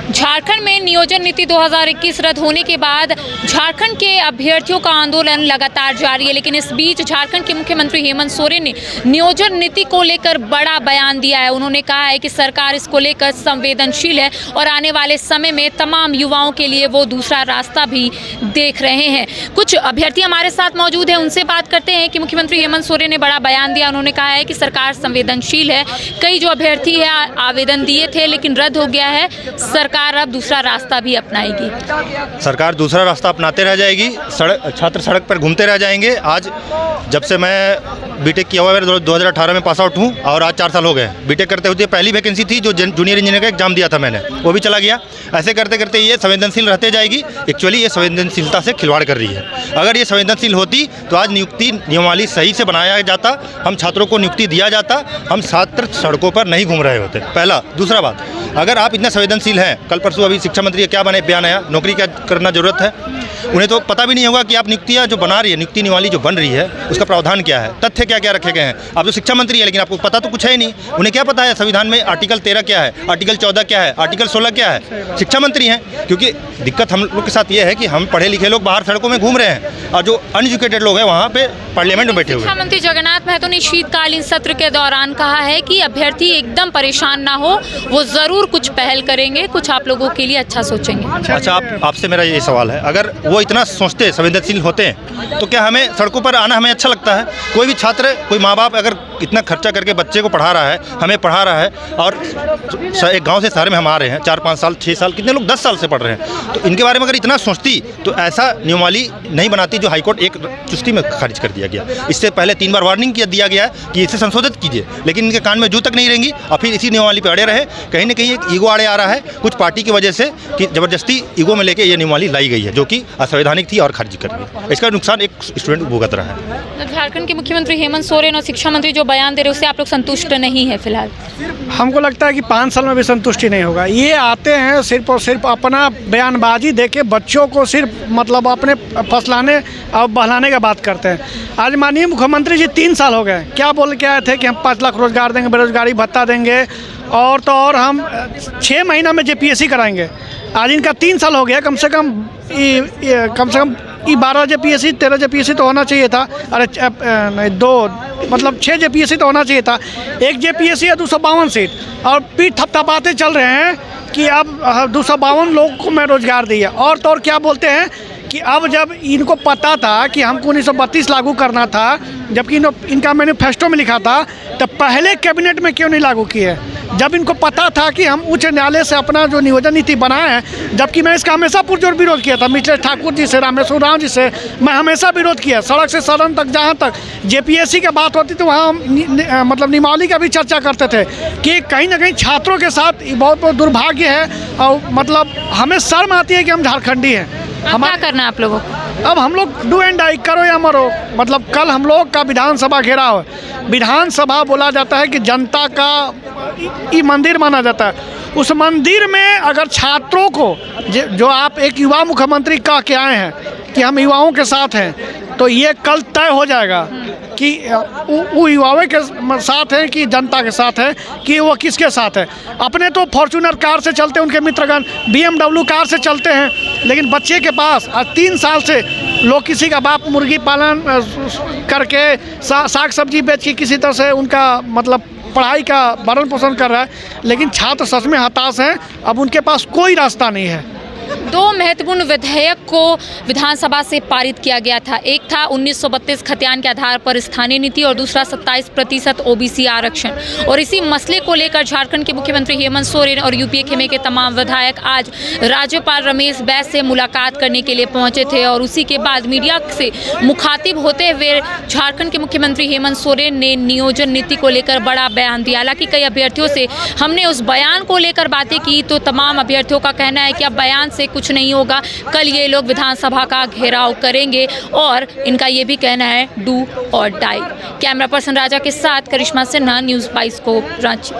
झारखंड में नियोजन नीति 2021 रद्द होने के बाद झारखंड के अभ्यर्थियों का आंदोलन लगातार जारी है, लेकिन इस बीच झारखंड के मुख्यमंत्री हेमंत सोरेन ने नियोजन नीति को लेकर बड़ा बयान दिया है। उन्होंने कहा है कि सरकार इसको लेकर संवेदनशील है और आने वाले समय में तमाम युवाओं के लिए वो दूसरा रास्ता भी देख रहे हैं। कुछ अभ्यर्थी हमारे साथ मौजूद हैं, उनसे बात करते हैं कि मुख्यमंत्री हेमंत सोरेन ने बड़ा बयान दिया। उन्होंने कहा है कि सरकार संवेदनशील है। कई जो अभ्यर्थी है आवेदन दिए थे लेकिन रद्द हो गया है। सरकार अब दूसरा रास्ता भी अपनाएगी। सरकार दूसरा रास्ता अपनाते रह जाएगी। छात्र सड़क पर घूमते रह जाएंगे। आज जब से मैं बीटेक किया हुआ है, 2018 में पास आउट हूँ और आज 4 साल हो गए। बीटेक करते हुए पहली वैकेंसी थी जो जूनियर इंजीनियर का एग्जाम दिया था मैंने, वो भी चला गया। ऐसे करते करते ये संवेदनशील रहते जाएगी। एक्चुअली ये संवेदनशीलता से खिलवाड़ कर रही है। अगर ये संवेदनशील होती तो आज नियुक्ति नियमावली सही से बनाया जाता, हम छात्रों को नियुक्ति दिया जाता, हम छात्र सड़कों पर नहीं घूम रहे होते। पहला। दूसरा बात, अगर आप इतना संवेदनशील हैं, कल परसों अभी शिक्षा मंत्री क्या बयान आया, नौकरी क्या करना जरूरत है, उन्हें तो पता भी नहीं होगा कि आप नियुक्तियाँ जो बना रही है, नियुक्ति नियमावली जो बन रही है उसका प्रावधान क्या है, तथ्य क्या क्या रखे गए हैं। आप तो शिक्षा मंत्री है लेकिन आपको पता तो कुछ है ही नहीं। उन्हें क्या पता है संविधान में आर्टिकल 13 क्या है, आर्टिकल 14 क्या है, आर्टिकल 16 क्या है। शिक्षा मंत्री हैं। क्योंकि दिक्कत हम लोग के साथ ये है कि हम पढ़े लिखे लोग बाहर सड़कों में घूम रहे हैं और जो अनएजुकेटेड लोग हैं वहाँ पे पार्लियामेंट में बैठे हुए। शिक्षा मंत्री जगन्नाथ महतो ने शीतकालीन सत्र के दौरान कहा है कि अभ्यर्थी एकदम परेशान ना हो, वो जरूर कुछ पहल करेंगे, कुछ आप लोगों के लिए अच्छा सोचेंगे। अच्छा, आपसे मेरा ये सवाल है, अगर वो इतना सोचते संवेदनशील होते हैं तो क्या हमें सड़कों पर आना हमें अच्छा लगता है? कोई भी छात्र, कोई माँ बाप अगर इतना खर्चा करके बच्चे को पढ़ा रहा है, हमें पढ़ा रहा है और एक गांव से शहर में हम आ रहे हैं, 4-5 साल 6 साल, कितने लोग 10 साल से पढ़ रहे हैं, तो इनके बारे में अगर इतना सोचती तो ऐसा नियमावली नहीं बनाती जो हाईकोर्ट एक चुस्ती में खारिज कर दिया गया। इससे पहले 3 बार वार्निंग दिया गया है कि इसे संशोधित कीजिए, लेकिन इनके कान में जू तक नहीं रहेंगी और फिर इसी नियमावली पर अड़े रहे। कहीं ना कहीं एक ईगो आड़े आ रहा है कुछ पार्टी की वजह से कि ज़बरदस्ती ईगो में लेके ये नियमावली लाई गई है जो कि असंवैधानिक थी और खारिज कर दी। इसका नुकसान एक स्टूडेंट भुगत रहा है। झारखंड के मुख्यमंत्री हेमंत सोरेन और शिक्षा मंत्री जो बयान दे रहे हैं उससे आप लोग संतुष्ट नहीं है फिलहाल? हमको लगता है कि 5 साल में भी संतुष्टि नहीं होगा। ये आते हैं सिर्फ और सिर्फ अपना बयानबाजी देके बच्चों को सिर्फ मतलब अपने फसलाने और बहलाने का बात करते हैं। आज माननीय मुख्यमंत्री जी 3 साल हो गए, क्या बोल के आए थे कि हम 5 लाख रोजगार देंगे, बेरोजगारी भत्ता देंगे और तो और हम 6 महीना में JPSC कराएंगे। आज इनका 3 साल हो गया। कम से कम 12 JPSC 13 JPSC तो होना चाहिए था। अरे नहीं, 2 मतलब 6 JPSC तो होना चाहिए था। 1 JPSC है 252 सीट और पीठ थपथपाते चल रहे हैं कि अब 252 लोग को मैं रोजगार दिया। और तो और क्या बोलते हैं कि अब जब इनको पता था कि हमको 1932 लागू करना था, जबकि इनका मैनिफेस्टो में लिखा था, तो पहले कैबिनेट में क्यों नहीं लागू किए? जब इनको पता था कि हम उच्च न्यायालय से अपना जो नियोजन नीति बनाए हैं, जबकि मैं इसका हमेशा पुरजोर विरोध किया था। मिथिलेश ठाकुर जी से, रामेश्वर राव जी से मैं हमेशा विरोध किया। सड़क से सदन तक, जहाँ तक JPSC की बात होती तो वहाँ मतलब नियमावली का भी चर्चा करते थे कि कहीं ना कहीं छात्रों के साथ बहुत दुर्भाग्य है और मतलब हमें शर्म आती है कि हम झारखंडी हैं। हम क्या करना है आप लोगों को? अब हम लोग डू एंड डाई, करो या मरो। मतलब कल हम लोग का विधानसभा घेराव है। विधानसभा बोला जाता है कि जनता का ये मंदिर माना जाता है। उस मंदिर में अगर छात्रों को जो आप एक युवा मुख्यमंत्री कह के आए हैं कि हम युवाओं के साथ हैं, तो ये कल तय हो जाएगा कि वो युवाओं के साथ हैं कि जनता के साथ है, कि वो किसके साथ है। अपने तो फॉर्च्यूनर कार से चलते हैं, उनके मित्रगण BMW कार से चलते हैं, लेकिन बच्चे के पास आज 3 साल से लोग किसी का बाप मुर्गी पालन करके साग सब्जी बेच के किसी तरह से उनका मतलब पढ़ाई का भरण पोषण कर रहा है, लेकिन छात्र सच में हताश हैं। अब उनके पास कोई रास्ता नहीं है। 2 महत्वपूर्ण विधेयक को विधानसभा से पारित किया गया था। एक था 1932 खतियान के आधार पर स्थानीय नीति और दूसरा 27% OBC आरक्षण। और इसी मसले को लेकर झारखंड के मुख्यमंत्री हेमंत सोरेन और UPA खेमे के तमाम विधायक आज राज्यपाल रमेश बैस से मुलाकात करने के लिए पहुंचे थे और उसी के बाद मीडिया से मुखातिब होते हुए झारखंड के मुख्यमंत्री हेमंत सोरेन ने नियोजन नीति को लेकर बड़ा बयान दिया। हालांकि कई अभ्यर्थियों से हमने उस बयान को लेकर बातें की तो तमाम अभ्यर्थियों का कहना है कि अब बयान से कुछ नहीं होगा। कल ये लोग विधानसभा का घेराव करेंगे और इनका ये भी कहना है डू और डाई। कैमरा पर्सन राजा के साथ करिश्मा सिन्हा, न्यूज़ 22 को रांची।